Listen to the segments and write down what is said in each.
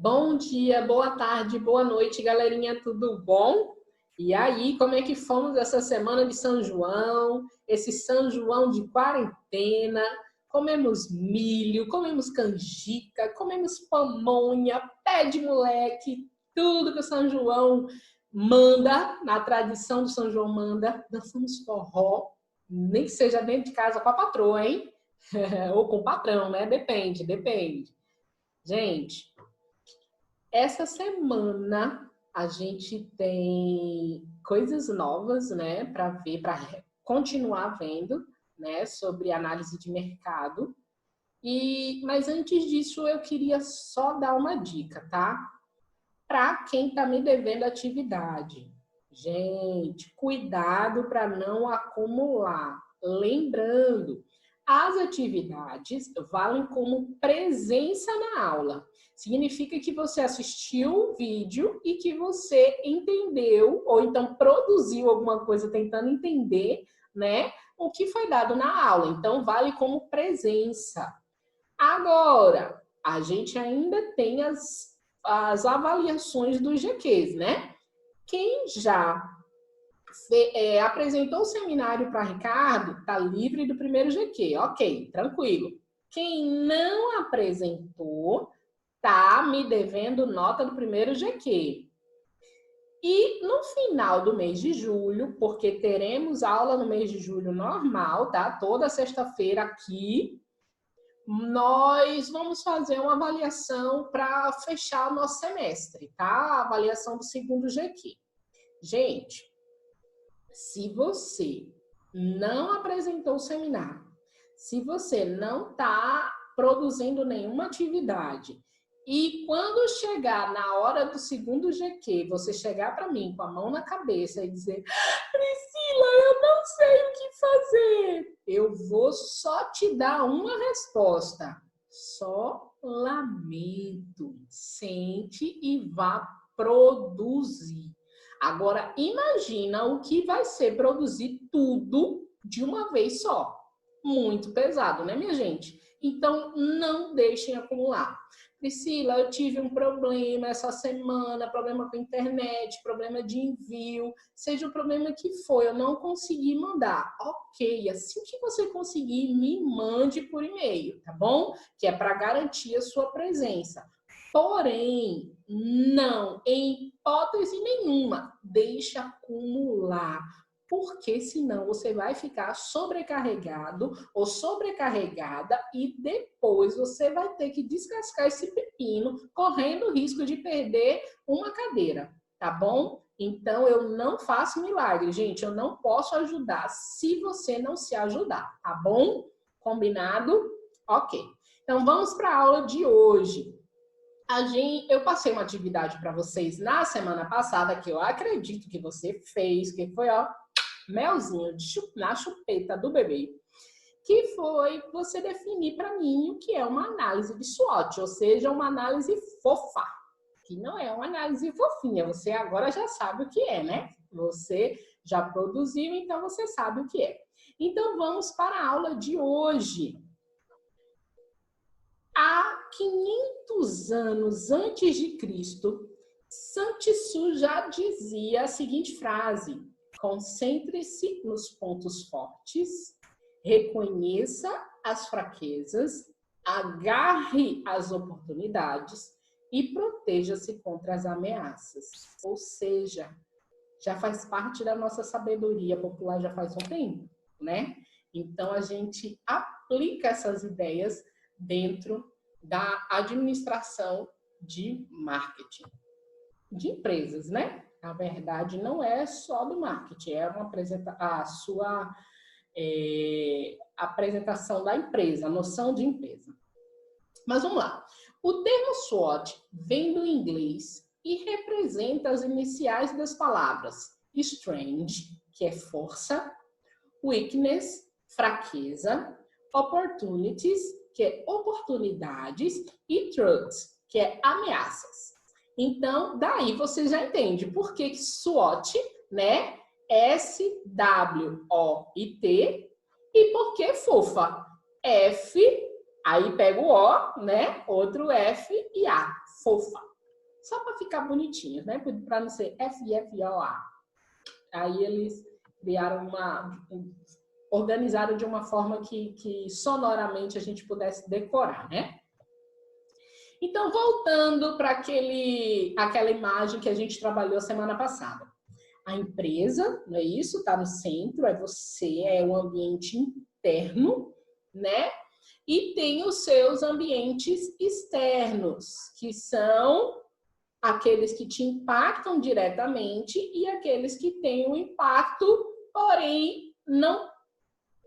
Bom dia, boa tarde, boa noite, galerinha, tudo bom? E aí, como é que fomos essa semana de São João? Esse São João de quarentena? Comemos milho, comemos canjica, comemos pamonha, pé de moleque, tudo que o São João manda, na tradição do São João manda. Dançamos forró, nem que seja dentro de casa com a patroa, hein? Ou com o patrão, né? Depende. Gente, essa semana a gente tem coisas novas, né, para ver, para continuar vendo, né, sobre análise de mercado. Mas antes disso eu queria só dar uma dica, tá? Para quem está me devendo atividade. Gente, cuidado para não acumular. Lembrando, as atividades valem como presença na aula. Significa que você assistiu o vídeo e que você entendeu, ou então produziu alguma coisa tentando entender, né, o que foi dado na aula. Então, vale como presença. Agora, a gente ainda tem as avaliações dos GQs, né? Quem já apresentou o seminário para Ricardo, está livre do primeiro GQ. Ok, tranquilo. Quem não apresentou, tá me devendo nota do primeiro GQ. E no final do mês de julho, porque teremos aula no mês de julho normal, tá? Toda sexta-feira aqui, nós vamos fazer uma avaliação para fechar o nosso semestre, tá? A avaliação do segundo GQ. Gente, se você não apresentou o seminário, se você não está produzindo nenhuma atividade, e quando chegar na hora do segundo GQ, você chegar para mim com a mão na cabeça e dizer: Priscila, eu não sei o que fazer, eu vou só te dar uma resposta. Só lamento. Sente e vá produzir. Agora, imagina o que vai ser produzir tudo de uma vez só. Muito pesado, né, minha gente? Então, não deixem acumular. Priscila, eu tive um problema essa semana, problema com a internet, problema de envio, seja o problema que for, eu não consegui mandar. Ok, assim que você conseguir, me mande por e-mail, tá bom? Que é para garantir a sua presença. Porém, não, em hipótese nenhuma, deixe acumular, porque senão você vai ficar sobrecarregado ou sobrecarregada e depois você vai ter que descascar esse pepino, correndo o risco de perder uma cadeira, tá bom? Então, eu não faço milagre, gente, eu não posso ajudar se você não se ajudar, tá bom? Combinado? Ok. Então, vamos para a aula de hoje. Eu passei uma atividade para vocês na semana passada, que eu acredito que você fez, que foi, ó, melzinho na chupeta do bebê, que foi você definir para mim o que é uma análise de SWOT, ou seja, uma análise fofa, que não é uma análise fofinha, você agora já sabe o que é, né? Você já produziu, então você sabe o que é. Então, vamos para a aula de hoje. Há 500 anos antes de Cristo, Sun Tzu já dizia a seguinte frase: concentre-se nos pontos fortes, reconheça as fraquezas, agarre as oportunidades e proteja-se contra as ameaças. Ou seja, já faz parte da nossa sabedoria popular já faz um tempo, né? Então, a gente aplica essas ideias dentro da administração de marketing, de empresas, né? Na verdade, não é só do marketing, é a sua apresentação da empresa, a noção de empresa. Mas vamos lá. O termo SWOT vem do inglês e representa as iniciais das palavras strength, que é força, weakness, fraqueza, opportunities, que é oportunidades, e threats, que é ameaças. Então, daí você já entende por que SWOT, né? S-W-O-I-T, e por que fofa? F, aí pega o O, né? Outro F e A, fofa. só para ficar bonitinho, né? Para não ser FFOA. Aí eles criaram organizaram de uma forma que sonoramente a gente pudesse decorar, né? Então, voltando para aquela imagem que a gente trabalhou semana passada. A empresa, não é isso? Está no centro, é você, é o ambiente interno, né? E tem os seus ambientes externos, que são aqueles que te impactam diretamente e aqueles que têm um impacto, porém, não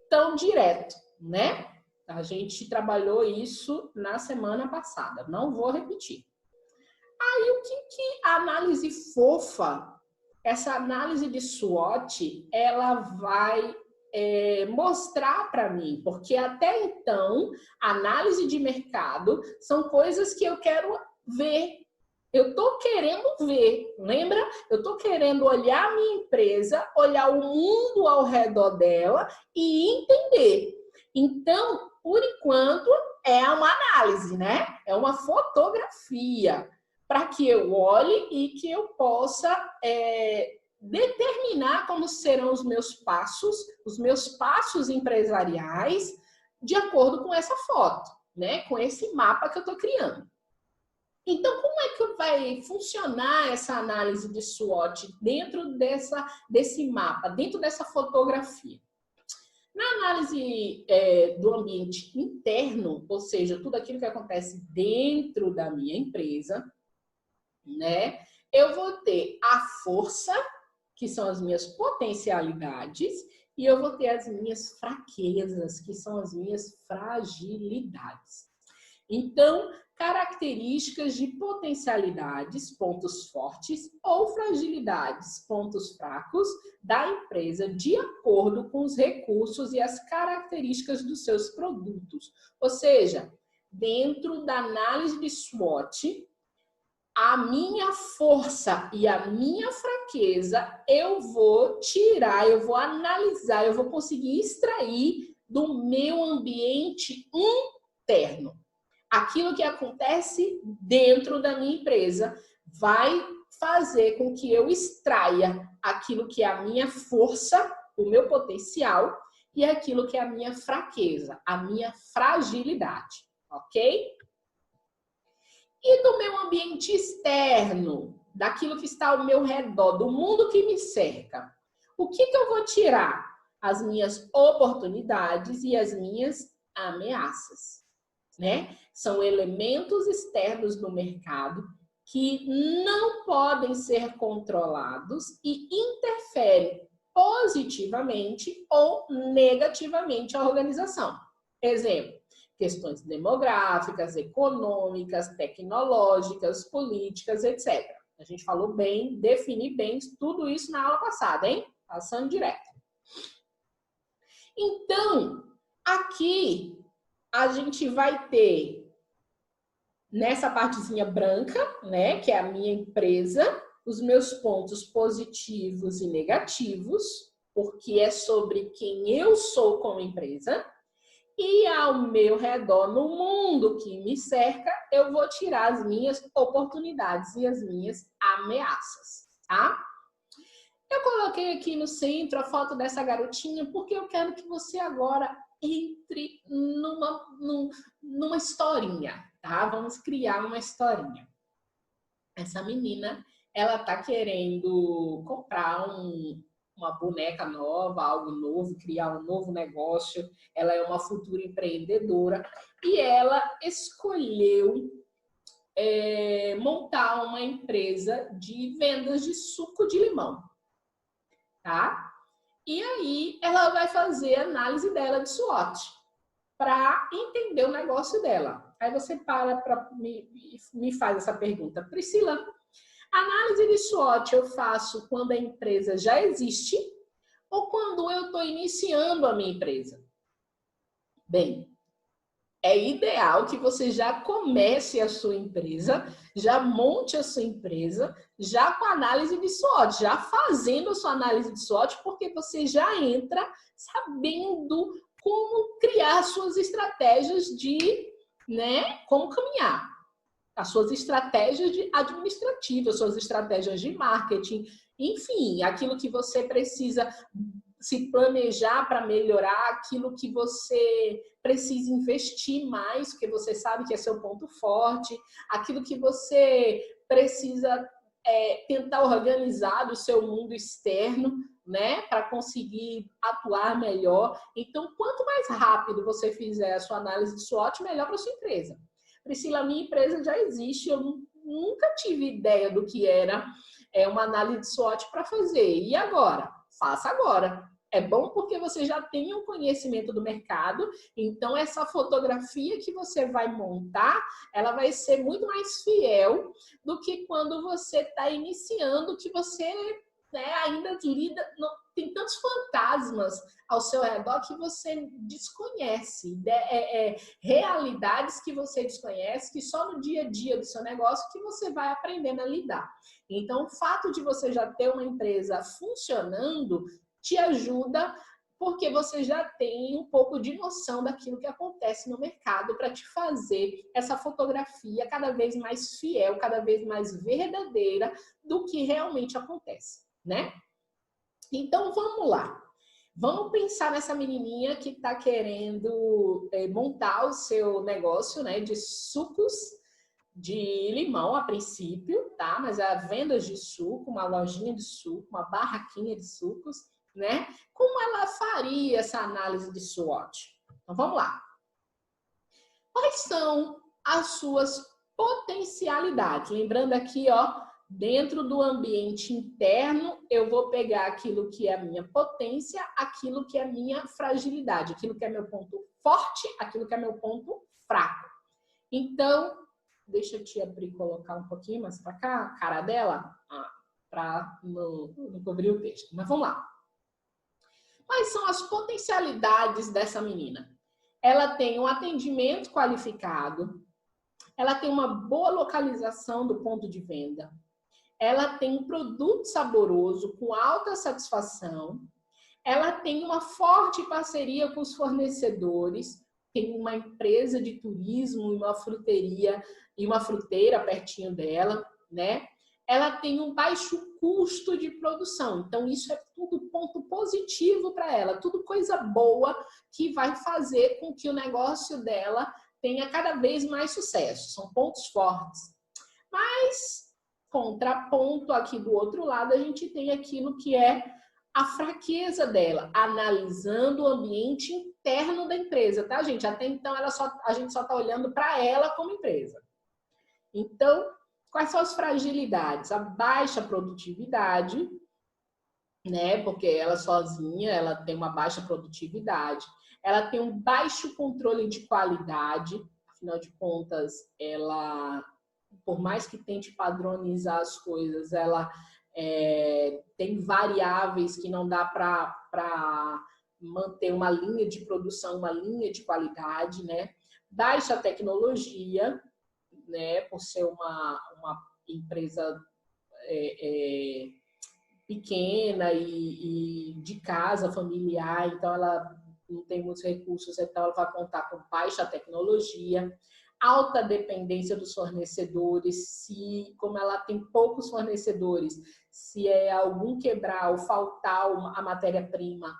tão direto, né? A gente trabalhou isso na semana passada, não vou repetir. Aí, o que a análise fofa, essa análise de SWOT, ela vai mostrar para mim? Porque até então, análise de mercado são coisas que eu quero ver. Eu estou querendo ver, lembra? Eu estou querendo olhar a minha empresa, olhar o mundo ao redor dela e entender. Então, por enquanto, é uma análise, né? É uma fotografia para que eu olhe e que eu possa determinar como serão os meus passos empresariais, de acordo com essa foto, né? Com esse mapa que eu estou criando. Então, como é que vai funcionar essa análise de SWOT dentro desse mapa, dentro dessa fotografia? Na análise do ambiente interno, ou seja, tudo aquilo que acontece dentro da minha empresa, né? Eu vou ter a força, que são as minhas potencialidades, e eu vou ter as minhas fraquezas, que são as minhas fragilidades. Então, características de potencialidades, pontos fortes, ou fragilidades, pontos fracos, da empresa de acordo com os recursos e as características dos seus produtos. Ou seja, dentro da análise de SWOT, a minha força e a minha fraqueza eu vou tirar, eu vou analisar, eu vou conseguir extrair do meu ambiente interno. Aquilo que acontece dentro da minha empresa vai fazer com que eu extraia aquilo que é a minha força, o meu potencial, e aquilo que é a minha fraqueza, a minha fragilidade, ok? E do meu ambiente externo, daquilo que está ao meu redor, do mundo que me cerca, o que eu vou tirar? As minhas oportunidades e as minhas ameaças, né? São elementos externos no mercado que não podem ser controlados e interferem positivamente ou negativamente a organização. Exemplo, questões demográficas, econômicas, tecnológicas, políticas, etc. A gente falou bem, defini bem tudo isso na aula passada, hein? Passando direto. Então, aqui a gente vai ter nessa partezinha branca, né, que é a minha empresa, os meus pontos positivos e negativos, porque é sobre quem eu sou como empresa. E ao meu redor, no mundo que me cerca, eu vou tirar as minhas oportunidades e as minhas ameaças, tá? Eu coloquei aqui no centro a foto dessa garotinha porque eu quero que você agora entre numa historinha, tá? Vamos criar uma historinha. Essa menina, ela tá querendo comprar uma boneca nova, algo novo, criar um novo negócio. Ela é uma futura empreendedora e ela escolheu montar uma empresa de vendas de suco de limão, tá? E aí ela vai fazer a análise dela de SWOT para entender o negócio dela. Aí você para me faz essa pergunta, Priscila, análise de SWOT eu faço quando a empresa já existe ou quando eu estou iniciando a minha empresa? Bem, é ideal que você já comece a sua empresa, já monte a sua empresa, já com a análise de SWOT, já fazendo a sua análise de SWOT, porque você já entra sabendo como criar suas estratégias de, né, como caminhar. as suas estratégias administrativas, suas estratégias de marketing, enfim, aquilo que você precisa se planejar para melhorar, aquilo que você precisa investir mais, porque você sabe que é seu ponto forte, aquilo que você precisa tentar organizar do seu mundo externo, né, para conseguir atuar melhor. Então, quanto mais rápido você fizer a sua análise de SWOT, melhor para sua empresa. Priscila, minha empresa já existe, eu nunca tive ideia do que era uma análise de SWOT para fazer. E agora? Faça agora. É bom porque você já tem um conhecimento do mercado, então essa fotografia que você vai montar, ela vai ser muito mais fiel do que quando você está iniciando, que você ainda lida, tem tantos fantasmas ao seu redor que você desconhece, realidades que você desconhece, que só no dia a dia do seu negócio que você vai aprendendo a lidar. Então, o fato de você já ter uma empresa funcionando te ajuda, porque você já tem um pouco de noção daquilo que acontece no mercado para te fazer essa fotografia cada vez mais fiel, cada vez mais verdadeira do que realmente acontece, né? Então, vamos lá. Vamos pensar nessa menininha que está querendo montar o seu negócio, né, de sucos de limão a princípio, tá? Mas a vendas de suco, uma lojinha de suco, uma barraquinha de sucos, né? Como ela faria essa análise de SWOT? Então, vamos lá. Quais são as suas potencialidades? Lembrando aqui, ó, dentro do ambiente interno, eu vou pegar aquilo que é a minha potência, aquilo que é a minha fragilidade, aquilo que é meu ponto forte, aquilo que é meu ponto fraco. Então, deixa eu te abrir e colocar um pouquinho mais para cá, a cara dela, para não cobrir o texto. Mas vamos lá. Quais são as potencialidades dessa menina? Ela tem um atendimento qualificado, ela tem uma boa localização do ponto de venda, ela tem um produto saboroso com alta satisfação, ela tem uma forte parceria com os fornecedores, tem uma empresa de turismo e uma fruteria e uma fruteira pertinho dela, né? Ela tem um baixo custo de produção. Então, isso é tudo ponto positivo para ela, tudo coisa boa que vai fazer com que o negócio dela tenha cada vez mais sucesso. São pontos fortes. Mas, contraponto aqui do outro lado, a gente tem aquilo que é a fraqueza dela, analisando o ambiente interno da empresa, tá, gente? Até então, a gente só está olhando para ela como empresa. Então, quais são as fragilidades? A baixa produtividade, né? Porque ela sozinha, ela tem uma baixa produtividade. Ela tem um baixo controle de qualidade. Afinal de contas, ela, por mais que tente padronizar as coisas, ela tem variáveis que não dá para manter uma linha de produção, uma linha de qualidade, né? Baixa tecnologia, né, por ser uma empresa pequena e de casa, familiar, então ela não tem muitos recursos, então ela vai contar com baixa tecnologia, alta dependência dos fornecedores, como ela tem poucos fornecedores, se algum quebrar ou faltar a matéria-prima,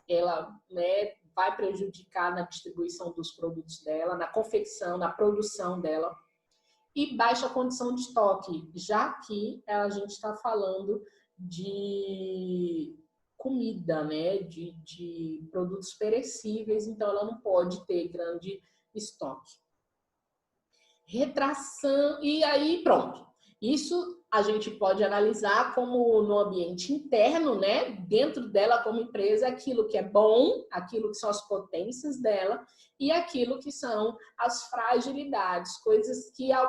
ela, né, vai prejudicar na distribuição dos produtos dela, na confecção, na produção dela. E baixa condição de estoque, já que a gente está falando de comida, né? De produtos perecíveis, então ela não pode ter grande estoque. Retração, e aí pronto. Isso a gente pode analisar como no ambiente interno, né? Dentro dela como empresa, aquilo que é bom, aquilo que são as potências dela e aquilo que são as fragilidades, coisas que a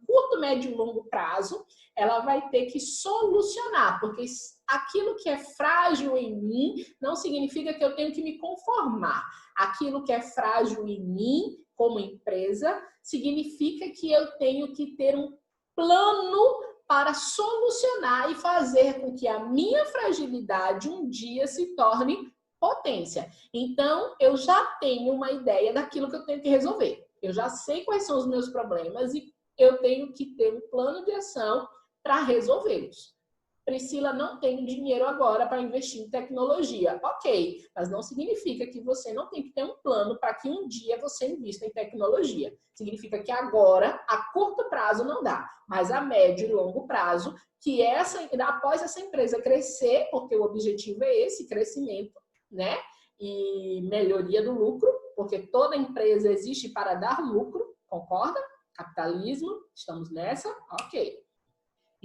curto, médio e longo prazo ela vai ter que solucionar, porque aquilo que é frágil em mim não significa que eu tenho que me conformar. Aquilo que é frágil em mim como empresa significa que eu tenho que ter um plano para solucionar e fazer com que a minha fragilidade um dia se torne potência. Então, eu já tenho uma ideia daquilo que eu tenho que resolver. Eu já sei quais são os meus problemas e eu tenho que ter um plano de ação para resolvê-los. Priscila, não tem dinheiro agora para investir em tecnologia. Ok, mas não significa que você não tem que ter um plano para que um dia você invista em tecnologia. Significa que agora, a curto prazo, não dá, mas a médio e longo prazo, que após essa empresa crescer, porque o objetivo é esse, crescimento, né? E melhoria do lucro, porque toda empresa existe para dar lucro, concorda? Capitalismo, estamos nessa? Ok.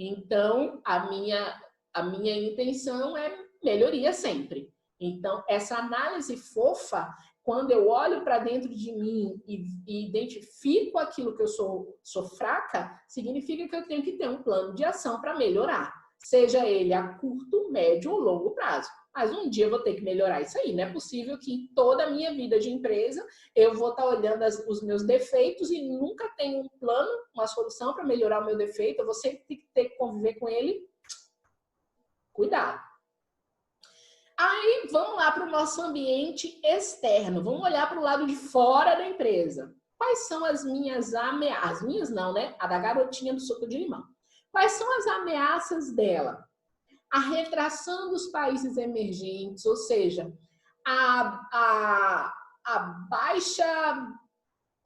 Então, a minha intenção é melhoria sempre. Então, essa análise fofa, quando eu olho para dentro de mim e identifico aquilo que eu sou fraca, significa que eu tenho que ter um plano de ação para melhorar. Seja ele a curto, médio ou longo prazo. Mas um dia eu vou ter que melhorar isso aí. Não é possível que em toda a minha vida de empresa eu vou estar olhando os meus defeitos e nunca tenho um plano, uma solução para melhorar o meu defeito. Eu vou sempre ter que conviver com ele. Cuidado. Aí vamos lá para o nosso ambiente externo. Vamos olhar para o lado de fora da empresa. Quais são as minhas ameaças? As minhas não, né? A da garotinha do suco de limão. Quais são as ameaças dela? A retração dos países emergentes, ou seja,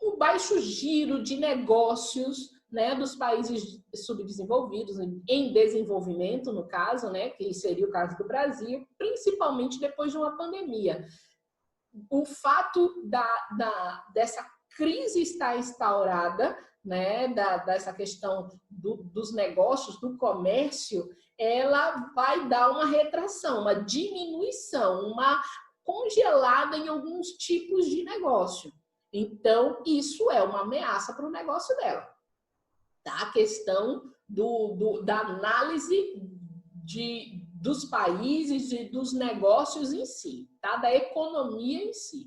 o baixo giro de negócios, né, dos países subdesenvolvidos, em desenvolvimento, no caso, né, que seria o caso do Brasil, principalmente depois de uma pandemia. O fato dessa crise estar instaurada, né, dessa questão dos negócios, do comércio, ela vai dar uma retração, uma diminuição, uma congelada em alguns tipos de negócio. Então, isso é uma ameaça para o negócio dela. Tá? A questão da análise dos países e dos negócios em si, tá? Da economia em si.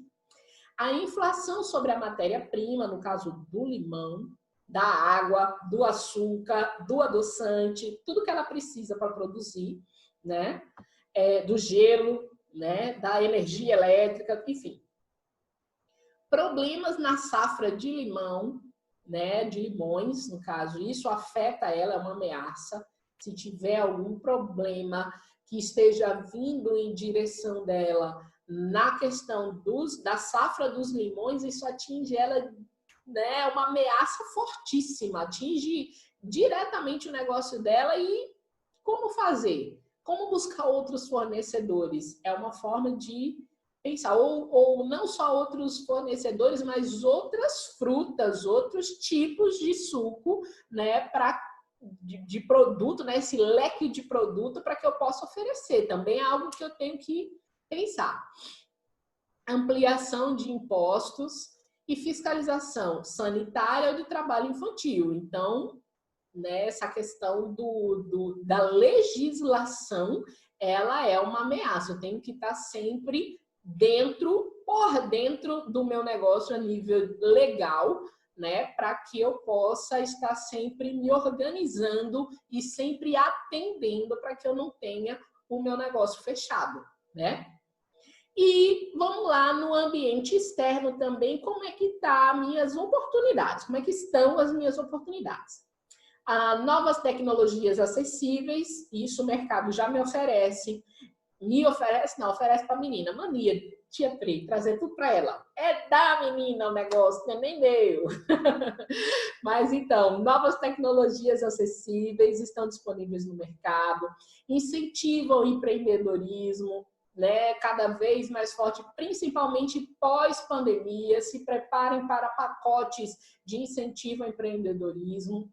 A inflação sobre a matéria-prima, no caso do limão, da água, do açúcar, do adoçante, tudo que ela precisa para produzir, né? Do gelo, né? Da energia elétrica, enfim. Problemas na safra de limão, né? De limões, no caso, isso afeta ela, é uma ameaça. Se tiver algum problema que esteja vindo em direção dela na questão da safra dos limões, isso atinge ela, né, uma ameaça fortíssima, atinge diretamente o negócio dela. E como fazer? Como buscar outros fornecedores? É uma forma de pensar, ou não só outros fornecedores, mas outras frutas, outros tipos de suco, né, de produto, né, esse leque de produto para que eu possa oferecer. Também é algo que eu tenho que pensar. Ampliação de impostos e fiscalização sanitária ou de trabalho infantil. Então, né, essa questão da legislação, ela é uma ameaça. Eu tenho que estar sempre por dentro do meu negócio a nível legal, né, para que eu possa estar sempre me organizando e sempre atendendo para que eu não tenha o meu negócio fechado, né? E vamos lá no ambiente externo também, como é que estão as minhas oportunidades? Como é que estão as minhas oportunidades? Novas tecnologias acessíveis, isso o mercado já me oferece. Oferece para a menina. Mania, tia Pri, trazer tudo para ela. É da menina o negócio, não é nem meu. Mas então, novas tecnologias acessíveis estão disponíveis no mercado, incentivam o empreendedorismo, né, cada vez mais forte, principalmente pós-pandemia. Se preparem para pacotes de incentivo ao empreendedorismo,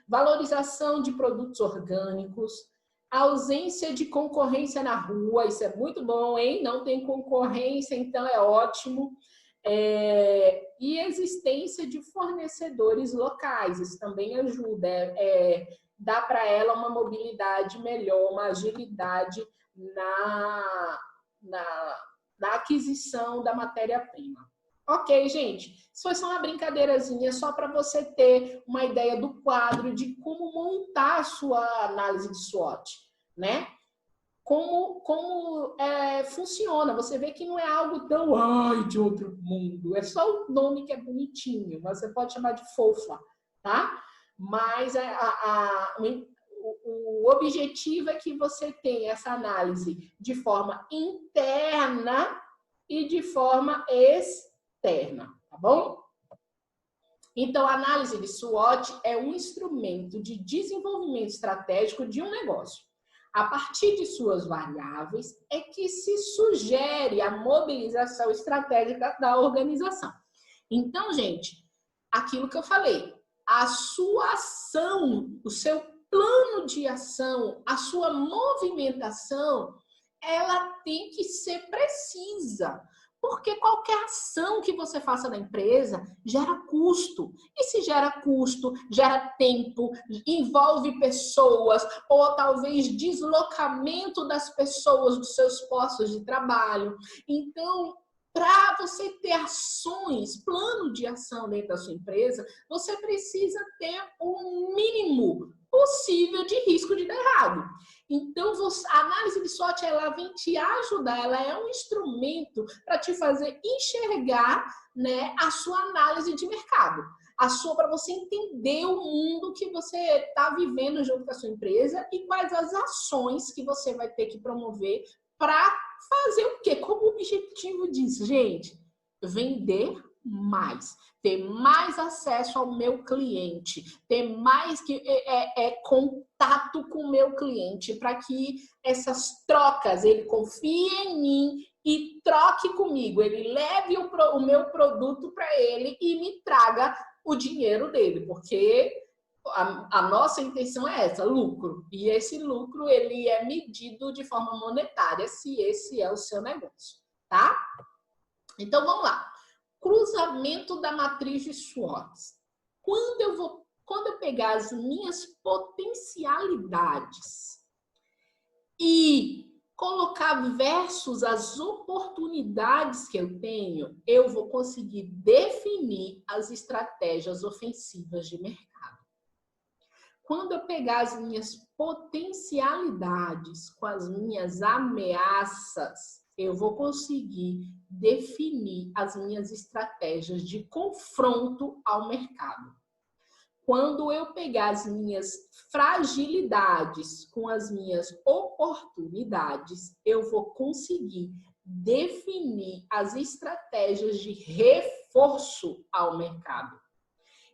valorização de produtos orgânicos, ausência de concorrência na rua, isso é muito bom, hein? Não tem concorrência, então é ótimo. E existência de fornecedores locais, isso também ajuda, dá para ela uma mobilidade melhor, uma agilidade na aquisição da matéria-prima. Ok, gente, isso foi só uma brincadeirazinha, só para você ter uma ideia do quadro de como montar a sua análise de SWOT, né? como funciona. Você vê que não é algo tão, ai, de outro mundo. É só o nome que é bonitinho, mas você pode chamar de fofa, tá? Mas o objetivo é que você tenha essa análise de forma interna e de forma externa, tá bom? Então, a análise de SWOT é um instrumento de desenvolvimento estratégico de um negócio. A partir de suas variáveis é que se sugere a mobilização estratégica da organização. Então, gente, aquilo que eu falei, a sua ação, o seu plano de ação, a sua movimentação, ela tem que ser precisa. Porque qualquer ação que você faça na empresa gera custo. E se gera custo, gera tempo, envolve pessoas, ou talvez deslocamento das pessoas dos seus postos de trabalho. Então, para você ter ações, plano de ação dentro da sua empresa, você precisa ter o mínimo possível de risco de dar errado. Então, a análise de SWOT, ela vem te ajudar, ela é um instrumento para te fazer enxergar, né, a sua análise de mercado. Para você entender o mundo que você está vivendo junto com a sua empresa e quais as ações que você vai ter que promover para fazer o quê? Como o objetivo disso, gente? Vender mais, ter mais acesso ao meu cliente, ter mais contato com o meu cliente, para que essas trocas, ele confie em mim e troque comigo, ele leve o meu produto para ele e me traga o dinheiro dele, porque a nossa intenção é essa, lucro. E esse lucro, ele é medido de forma monetária, se esse é o seu negócio, tá? Então, vamos lá. Cruzamento da matriz de SWOT. Quando eu pegar as minhas potencialidades e colocar versus as oportunidades que eu tenho, eu vou conseguir definir as estratégias ofensivas de mercado. Quando eu pegar as minhas potencialidades com as minhas ameaças, eu vou conseguir definir as minhas estratégias de confronto ao mercado. Quando eu pegar as minhas fragilidades com as minhas oportunidades, eu vou conseguir definir as estratégias de reforço ao mercado.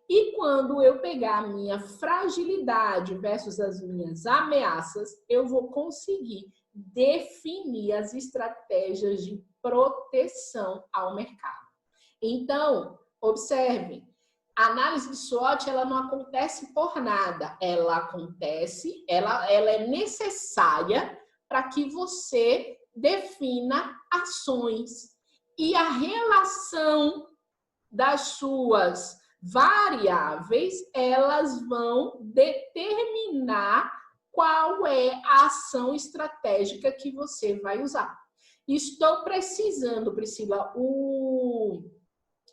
E quando eu pegar a minha fragilidade versus as minhas ameaças, eu vou conseguir definir as estratégias de proteção ao mercado. Então, observe, a análise de SWOT, ela não acontece por nada. Ela acontece, ela é necessária para que você defina ações. E a relação das suas variáveis, elas vão determinar qual é a ação estratégica que você vai usar. Estou precisando, Priscila,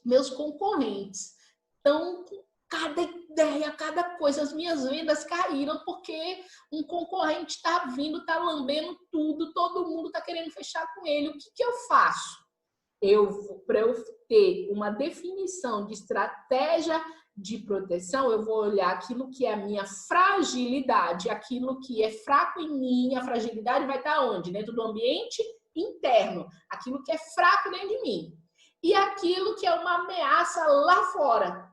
meus concorrentes estão com cada ideia, cada coisa. As minhas vendas caíram porque um concorrente está vindo, está lambendo tudo, todo mundo está querendo fechar com ele. O que eu faço? Para eu ter uma definição de estratégia de proteção, eu vou olhar aquilo que é a minha fragilidade, aquilo que é fraco em mim. A fragilidade vai estar onde? Dentro do ambiente interno, aquilo que é fraco dentro de mim. E aquilo que é uma ameaça lá fora.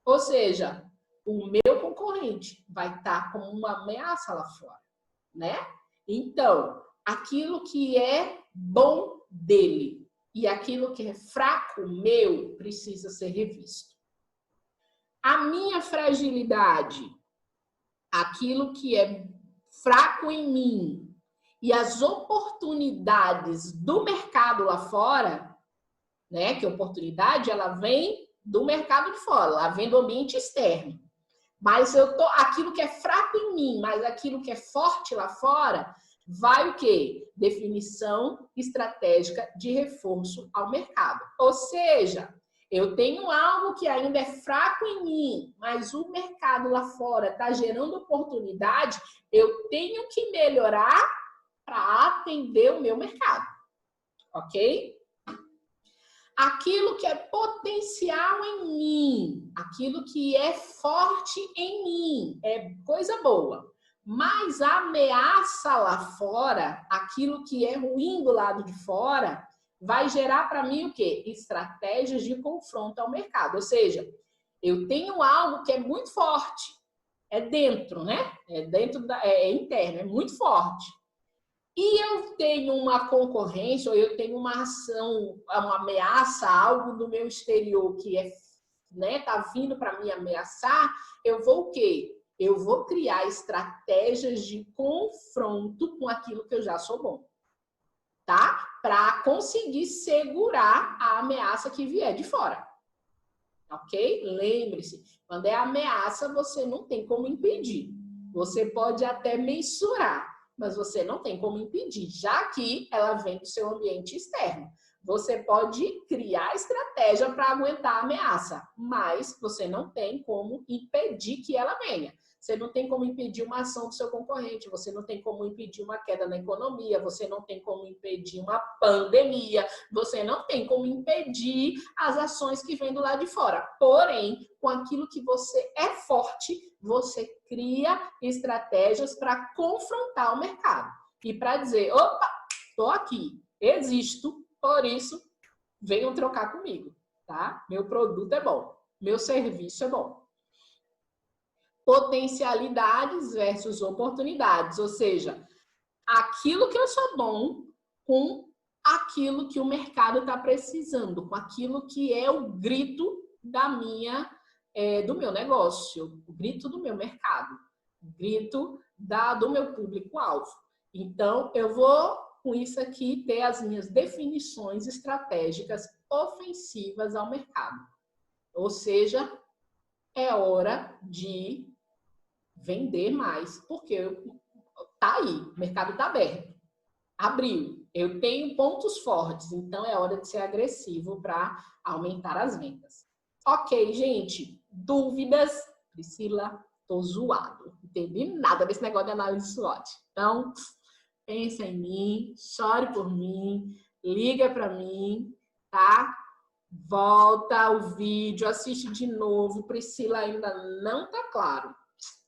Ou seja, o meu concorrente vai estar como uma ameaça lá fora, né? Então, aquilo que é bom dele e aquilo que é fraco meu precisa ser revisto. A minha fragilidade, aquilo que é fraco em mim e as oportunidades do mercado lá fora, né? Que a oportunidade, ela vem do mercado de fora, ela vem do ambiente externo. Mas aquilo que é fraco em mim, mas aquilo que é forte lá fora, vai o quê? Definição estratégica de reforço ao mercado. Ou seja, eu tenho algo que ainda é fraco em mim, mas o mercado lá fora está gerando oportunidade, eu tenho que melhorar para atender o meu mercado, ok? Aquilo que é potencial em mim, aquilo que é forte em mim, é coisa boa. Mas a ameaça lá fora, aquilo que é ruim do lado de fora, vai gerar para mim o quê? Estratégias de confronto ao mercado. Ou seja, eu tenho algo que é muito forte, é dentro, né? É interno, é muito forte. E eu tenho uma concorrência, ou eu tenho uma ação, uma ameaça, algo do meu exterior que tá vindo para me ameaçar, eu vou o quê? Eu vou criar estratégias de confronto com aquilo que eu já sou bom, tá? Para conseguir segurar a ameaça que vier de fora. Ok? Lembre-se, quando é ameaça, você não tem como impedir. Você pode até mensurar, mas você não tem como impedir, já que ela vem do seu ambiente externo. Você pode criar estratégia para aguentar a ameaça, mas você não tem como impedir que ela venha. Você não tem como impedir uma ação do seu concorrente, você não tem como impedir uma queda na economia, você não tem como impedir uma pandemia, você não tem como impedir as ações que vêm do lado de fora. Porém, com aquilo que você é forte, você cria estratégias para confrontar o mercado e para dizer, opa, estou aqui, existo, por isso, venham trocar comigo, tá? Meu produto é bom, meu serviço é bom. Potencialidades versus oportunidades, ou seja, aquilo que eu sou bom com aquilo que o mercado está precisando, com aquilo que é o grito do meu negócio, o grito do meu mercado, o grito do meu público-alvo. Então, eu vou, com isso aqui, ter as minhas definições estratégicas ofensivas ao mercado. Ou seja, é hora de vender mais, porque tá aí, o mercado está aberto. Abriu. Eu tenho pontos fortes, então é hora de ser agressivo para aumentar as vendas. Ok, gente. Dúvidas? Priscila, tô zoado. Não entendi nada desse negócio de análise SWOT. Então, pensa em mim, chore por mim, liga para mim, tá? Volta o vídeo, assiste de novo. Priscila, ainda não tá claro.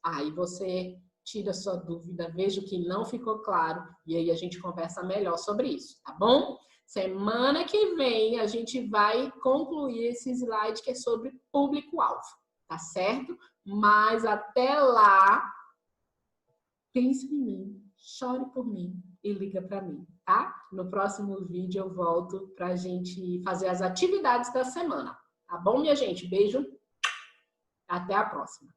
Aí você tira sua dúvida, veja o que não ficou claro e aí a gente conversa melhor sobre isso, tá bom? Semana que vem a gente vai concluir esse slide que é sobre público-alvo, tá certo? Mas até lá, pense em mim, chore por mim e liga para mim, tá? No próximo vídeo eu volto pra gente fazer as atividades da semana, tá bom, minha gente? Beijo, até a próxima.